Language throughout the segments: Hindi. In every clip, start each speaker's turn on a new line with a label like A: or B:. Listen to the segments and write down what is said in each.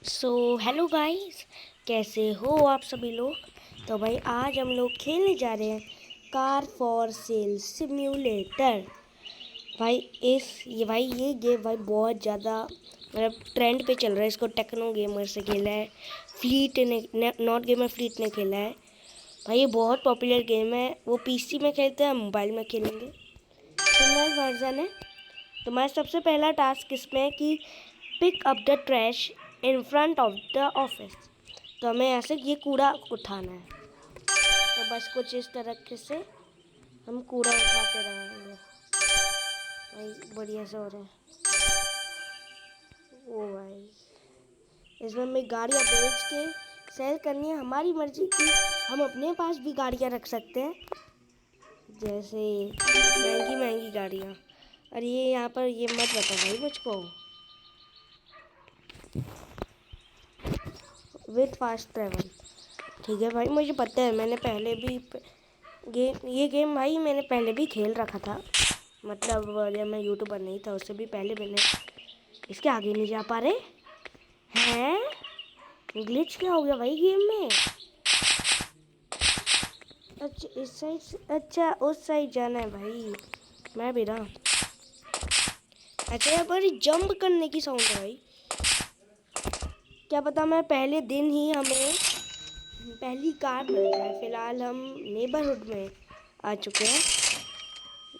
A: हेलो गाइस, कैसे हो आप सभी लोग। तो भाई आज हम लोग खेलने जा रहे हैं कार फॉर सेल सिम्युलेटर। भाई ये गेम भाई बहुत ज़्यादा मतलब ट्रेंड पे चल रहा है। इसको टेक्नो गेमर से खेला है, फ्लीट ने नॉट गेमर फ्लीट ने खेला है। भाई ये बहुत पॉपुलर गेम है। वो पीसी में खेलते हैं, मोबाइल में खेलेंगे। सिंगल वर्जन है। तो मैं सबसे पहला टास्क इसमें है कि pick up the trash in front of the office. तो हमें ऐसे ये कूड़ा उठाना है। तो बस कुछ इस तरीके से हम कूड़ा उठाते रहेंगे। भाई बढ़िया से हो रहा है। ओ भाई, इसमें हमें गाड़ियाँ बेच के सेल करनी है, हमारी मर्जी की। हम अपने पास भी गाड़ियाँ रख सकते हैं, जैसे महंगी महंगी गाड़ियाँ। और ये यहाँ पर ये मत बता भाई मुझको। विथ फास्ट ट्रेवल, ठीक है भाई, मुझे पता है। मैंने पहले भी ये गेम भाई मैंने पहले भी खेल रखा था। मतलब जब मैं यूट्यूबर नहीं था उससे भी पहले मैंने। इसके आगे नहीं जा पा रहे हैं। ग्लिच क्या हो गया भाई गेम में। अच्छा इस साइड, अच्छा उस साइड जाना है भाई। मैं भी रहा। अच्छा यहाँ पर जंप करने की साउंड है भाई। क्या पता मैं पहले दिन ही हमें पहली कार मिल जाए। फिलहाल हम नेबरहुड में आ चुके हैं।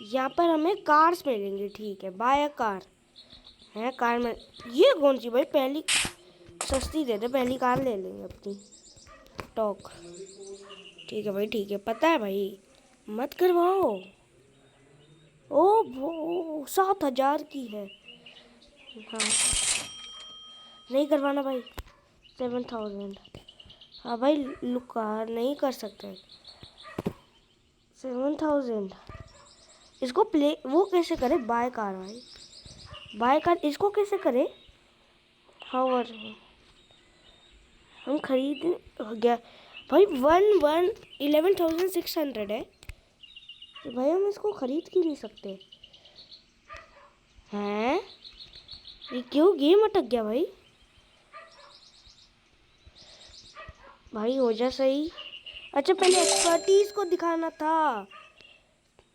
A: यहाँ पर हमें कार्स मिलेंगी, ठीक है। बाय कार है, कार में ये कौन सी भाई। पहली सस्ती दे दे, पहली कार ले लेंगे अपनी टॉक। ठीक है भाई, ठीक है, पता है भाई। मत करवाओ। ओ वो 7,000 की है। हाँ नहीं करवाना भाई। 7,000। हाँ भाई लुका नहीं कर सकते। 7,000 इसको प्ले वो कैसे करे। बाय कार भाई, बाय कार इसको कैसे करे। हाँ और हम खरीद हो गया भाई। 11,600 है। तो भाई हम इसको खरीद क्यों नहीं सकते हैं। ये क्यों गेम अटक गया भाई। भाई हो जा सही। अच्छा पहले एक्सपर्टीज को दिखाना था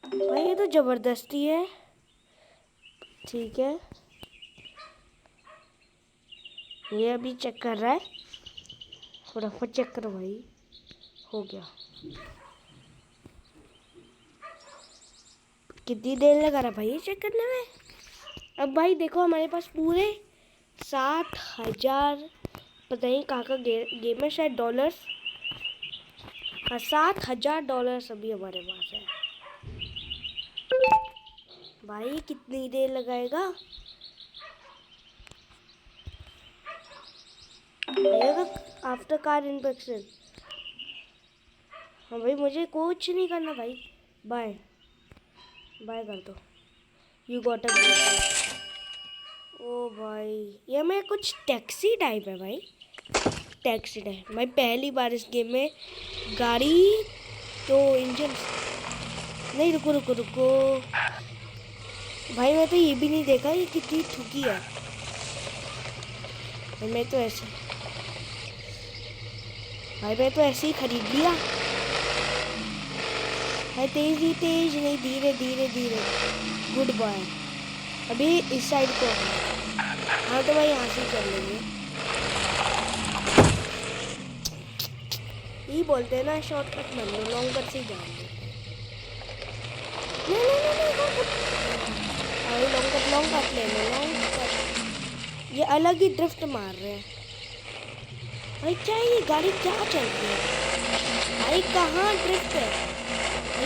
A: भाई। ये तो जबरदस्ती है। ठीक है, ये अभी चेक कर रहा है। फटाफट चेक करो भाई। हो गया। कितनी देर लगा रहा भाई ये चेक करने में। अब भाई देखो हमारे पास पूरे 60,000 पता नहीं कहाँ का गेम है, शायद डॉलर्स। हाँ 7,000 डॉलर्स अभी हमारे पास है। भाई कितनी देर लगाएगा आफ्टर कार इंस्पेक्शन। हाँ भाई मुझे कुछ नहीं करना भाई। बाय बाय कर दो। You got a. ओ भाई ये मैं कुछ टैक्सी टाइप है भाई। टैक्सी टाइप मैं पहली बार इस गेम में गाड़ी। तो इंजन नहीं, रुको रुको रुको भाई। मैं तो ये भी नहीं देखा ये कितनी ठुकी है। मैं तो ऐसे भाई मैं तो ऐसे ही खरीद लिया भाई। तेज ही तेज नहीं, धीरे धीरे धीरे। Good bye. अभी इस साइड को। हाँ तो भाई यहाँ से ही कर लेंगे। ये बोलते हैं ना शॉर्टकट मान लो, लॉन्ग कट से ही जाएंगे। नहीं नहीं नहीं नहीं लॉन्ग कट ले लो, लॉन्ग कट। ये अलग ही ड्रिफ्ट मार रहे हैं भाई। क्या ये गाड़ी क्या चल रही है भाई। कहाँ ड्रिफ्ट है भाई।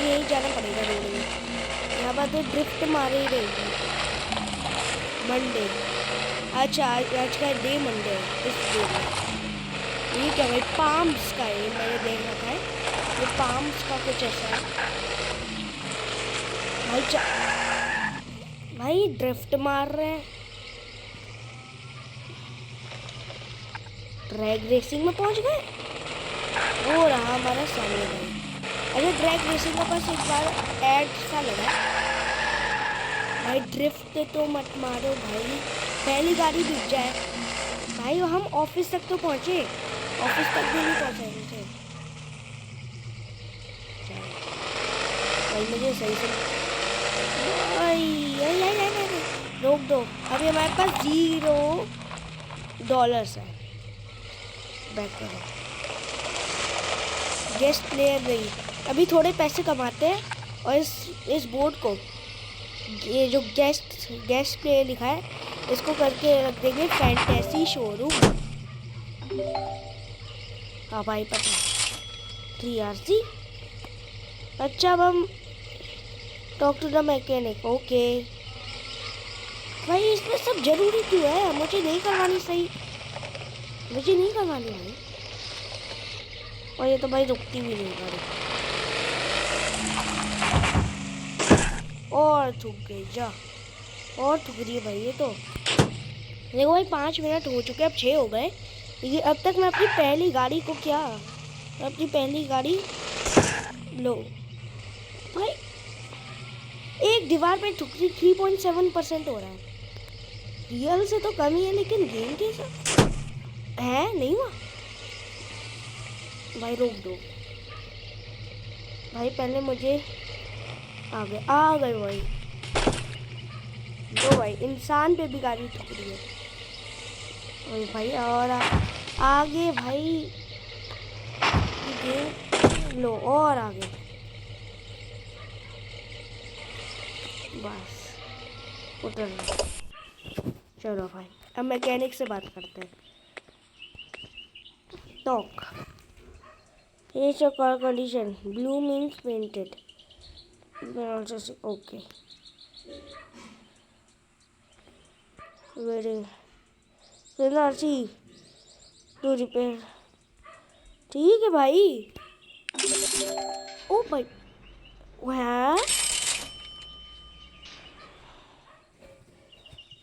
A: यही जाना पड़ेगा रोड में। यहाँ पर तो ड्रिफ्ट मार ही रहेगी। मंडे, अच्छा आज का डे मंडे है इस डे में। ये क्या भाई पाम्स का है, मैंने देख रखा है। ये पाम्स का कुछ ऐसा है भाई। भाई ड्रिफ्ट मार रहे हैं। ड्रैग रेसिंग में पहुंच गए। वो रहा हमारा सामने भाई। अरे ड्रैग रेसिंग का पास एक बार ऐड सा लगा भाई। ड्रिफ्ट तो मत मारो भाई, पहली गाड़ी बिक जाए। भाई हम ऑफिस तक तो पहुंचे, ऑफिस तक भी नहीं पहुंचे मुझे। भाई मुझे सही से रोक दो। अभी हमारे पास $0 है। बैक करो। गेस्ट प्लेयर नहीं, अभी थोड़े पैसे कमाते हैं और इस बोर्ड को, ये जो गेस्ट प्लेयर लिखा है इसको करके रख देंगे फैंटेसी शोरूम। हाँ भाई पता 3RC। अच्छा अब हम talk to the mechanic. Okay भाई इसमें सब जरूरी क्यों है? मुझे नहीं करवानी सही, मुझे नहीं करवानी भाई। और ये तो भाई रुकती भी नहीं गाड़ी। और थूक गई जा, और थूक रही है भाई ये तो। देखो भाई 5 मिनट हो चुके, अब 6 हो गए। लेकिन अब तक मैं अपनी पहली गाड़ी को अपनी पहली गाड़ी लो भाई। एक दीवार पे ठुक रही, 3.7% हो रहा है। रियल से तो कम ही है, लेकिन गेम के साथ है नहीं हुआ। भाई रोक दो भाई, पहले मुझे आ गए भाई। दो भाई, इंसान पे भी गाड़ी ठुक रही है। और भाई और आगे भाई, लो और आगे। बस उतर लो। चलो भाई अब मैकेनिक से बात करते हैं। Talk Here's your car condition. Blue means painted. You can also see. Okay. Waiting. RC to repair. ठीक है भाई। ओ भाई वहाँ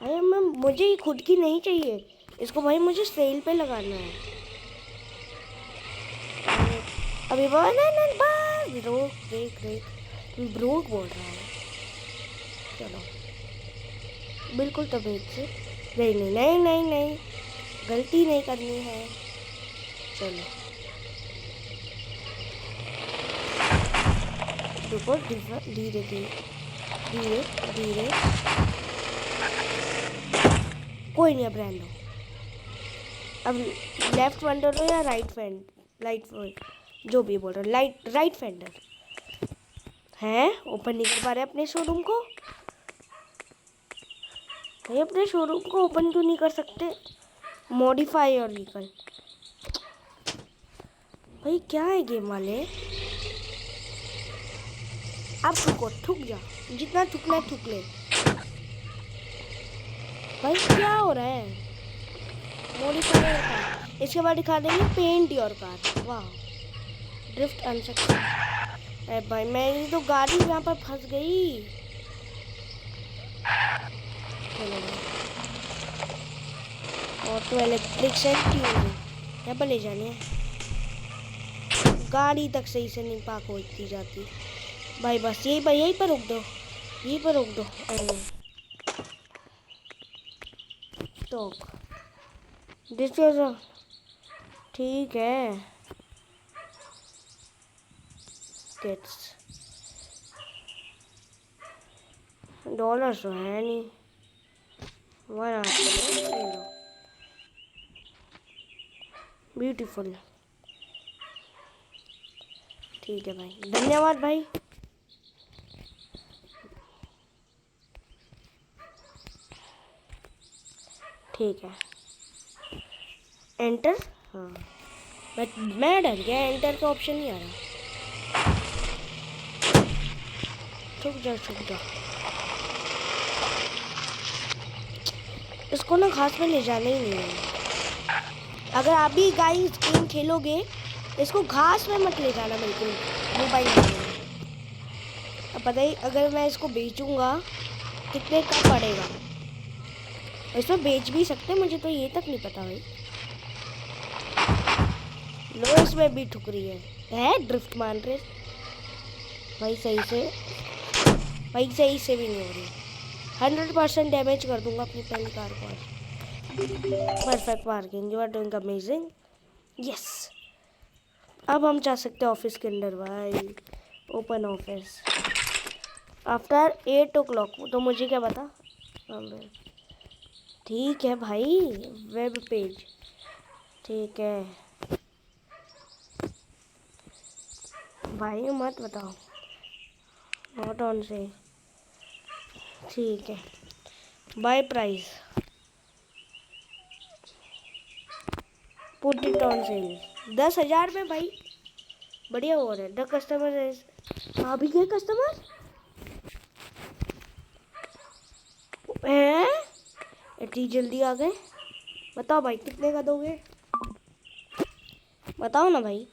A: भाई मुझे खुद की नहीं चाहिए इसको भाई, मुझे सेल पे लगाना है। अभी ब्रोक बोल रहा है। चलो बिल्कुल तबीयत से नहीं, गलती नहीं करनी है। चलो देखो धीरे धीरे कोई नहीं। अब रहने दो। अब लेफ्ट फेंडर हो या राइट जो भी बोल रहा है, राइट फेंडर है। ओपन नहीं कर पा रहे अपने शोरूम को भाई। अपने शोरूम को ओपन क्यों नहीं कर सकते? मॉडिफाई और व्हीकल भाई क्या है गेम वाले? अब ठुक जा, जितना ठुकना है ठुक ले भाई। क्या हो रहा है? मॉडिफाई, इसके बाद दिखा देंगे पेंट योर कार। वाह, ड्रिफ्ट अनसक्सेसफुल। अरे भाई मेरी तो गाड़ी यहाँ पर फंस गई। चलो और तो इलेक्ट्रिक सेफ्टी होगी, यहाँ पर ले जाने गाड़ी तक सही से नहीं पार्क होती जाती भाई। बस यहीं पर रोक दो, यहीं पर रोक दो। तो ठीक है। $1 तो है नहीं, ब्यूटीफुल। ठीक है भाई, धन्यवाद भाई। ठीक है एंटर। हाँ मैं डर गया, एंटर का ऑप्शन नहीं आ रहा। छुप जा। इसको ना घास में ले जाना ही नहीं है। अगर आप भी गाइस गेम खेलोगे इसको घास में मत ले जाना बिल्कुल, मोबाइल में। अब बताइए अगर मैं इसको बेचूंगा कितने का पड़ेगा? इसमें बेच भी सकते हैं, मुझे तो ये तक नहीं पता भाई। लो इसमें भी ठुक रही है ड्रिफ्ट मान रहे भाई। सही से भी नहीं हो रही। 100% डैमेज कर दूंगा अपनी पहली कार को। Perfect parking, you are doing amazing. Yes, अब हम जा सकते हैं ऑफिस के अंदर भाई। Open office after 8 o'clock। तो मुझे क्या पता। ठीक है भाई, वेब पेज ठीक है भाई, मत बताओ नॉट ऑन से। ठीक है, buy price put it on sale 10,000 में भाई, बढ़िया हो रहा है। द कस्टमर आ भी गए कस्टमर हैं, इतनी जल्दी आ गए। बताओ भाई कितने का दोगे, बताओ ना भाई।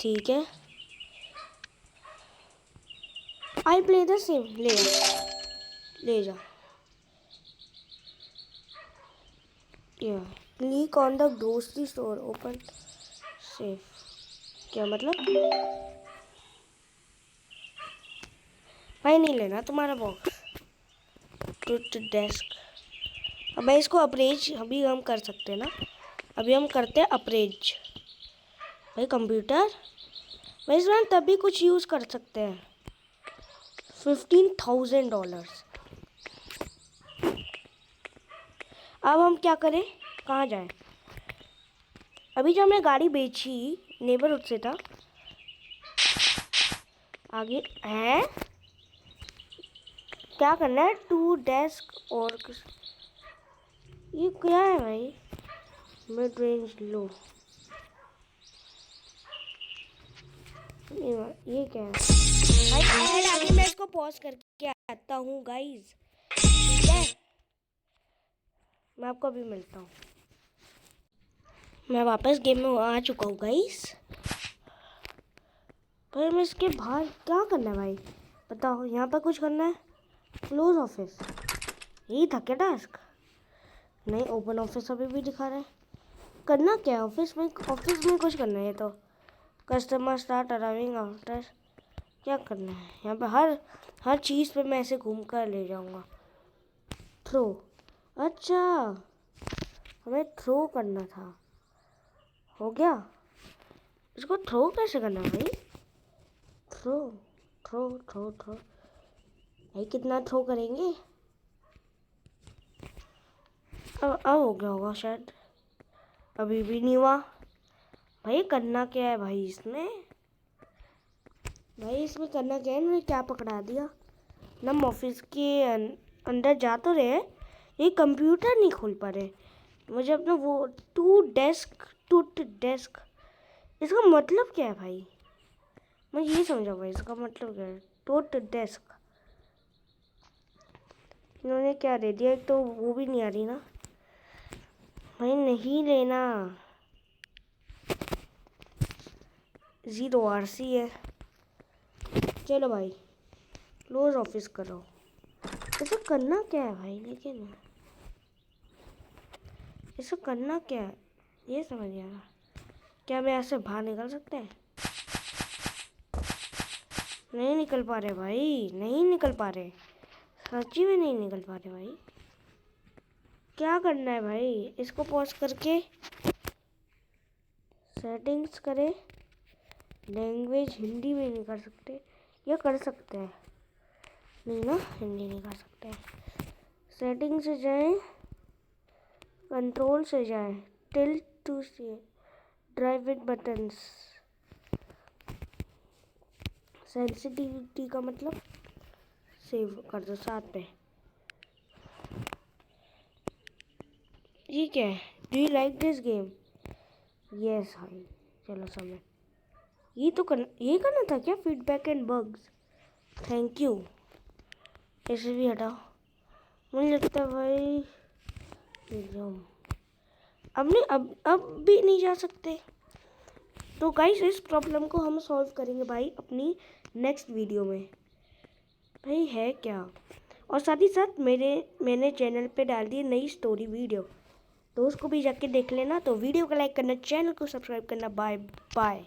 A: ठीक है, आई प्ले द सेम। ले जा, ले जा। Click on the grocery store open safe. क्या मतलब भाई, नहीं लेना तुम्हारा बॉक्स। टूथ डेस्क, अब भाई इसको अप्रेज अभी हम कर सकते हैं ना। अभी हम करते हैं अप्रेज भाई। कंप्यूटर भाई इसमें तभी कुछ यूज़ कर सकते हैं। $15,000। अब हम क्या करें, कहाँ जाएं? अभी जो हमने गाड़ी बेची नेबरहुड से था, आगे है क्या करना है। टू डेस्क और ये क्या है भाई, मिड रेंज लो, ये क्या है भाई। आगे मैं इसको पॉज करके आता हूँ गाइज, ठीक है। मैं आपको अभी मिलता हूँ। मैं वापस गेम में आ चुका हूँ गाइज। पर मैं इसके बाहर क्या करना है भाई, बताओ। यहाँ पर कुछ करना है, क्लोज ऑफिस, यही था क्या टास्क? नहीं, ओपन ऑफिस अभी भी दिखा रहा है। करना क्या है ऑफिस में कुछ करना है। ये तो कस्टमर स्टार्ट अराइविंग आफ्टर, क्या करना है यहाँ पे। हर चीज़ पे मैं ऐसे घूम कर ले जाऊँगा। थ्रो, अच्छा हमें थ्रो करना था, हो गया। इसको थ्रो कैसे करना है भाई? थ्रो थ्रो थ्रो थ्रो भाई, कितना थ्रो करेंगे? अब हो गया होगा शायद, अभी भी नहीं हुआ भाई। करना क्या है भाई इसमें, करना क्या है? मैंने क्या पकड़ा दिया ना। हम ऑफिस के अंदर जा तो रहे, ये कंप्यूटर नहीं खोल पा रहे। मुझे अपना वो टू डेस्क इसका मतलब क्या है भाई? मैं ये समझा भाई, इसका मतलब क्या है टूट डेस्क? इन्होंने क्या दे दिया, एक तो वो भी नहीं आ रही ना भाई। नहीं लेना, 0 RC है। चलो भाई क्लोज ऑफिस करो। ऐसा करना क्या है भाई, लेकिन ऐसा करना क्या है ये समझ नहीं आ रहा। क्या मैं ऐसे बाहर निकल सकते हैं? नहीं निकल पा रहे भाई, नहीं निकल पा रहे, सच्ची में नहीं निकल पा रहे भाई। क्या करना है भाई, इसको पॉज करके सेटिंग्स करें। लैंग्वेज हिंदी में नहीं कर सकते या कर सकते हैं? नहीं ना, हिंदी नहीं कर सकते। सेटिंग से जाएं, कंट्रोल से जाएं, tilt to see drive with buttons. Sensitivity का मतलब सेव कर दो 7 पे। ये क्या है? Do you like this game? Yes भाई, चलो समय ये करना था क्या? Feedback and bugs, thank you. ऐसे भी हटाओ। मुझे लगता है भाई अब भी नहीं जा सकते। तो गाइस इस प्रॉब्लम को हम सॉल्व करेंगे भाई अपनी नेक्स्ट वीडियो में। भाई है क्या? और साथ ही साथ मैंने चैनल पे डाल दी नई स्टोरी वीडियो, तो उसको भी जाके देख लेना। तो वीडियो को लाइक करना, चैनल को सब्सक्राइब करना। Bye bye.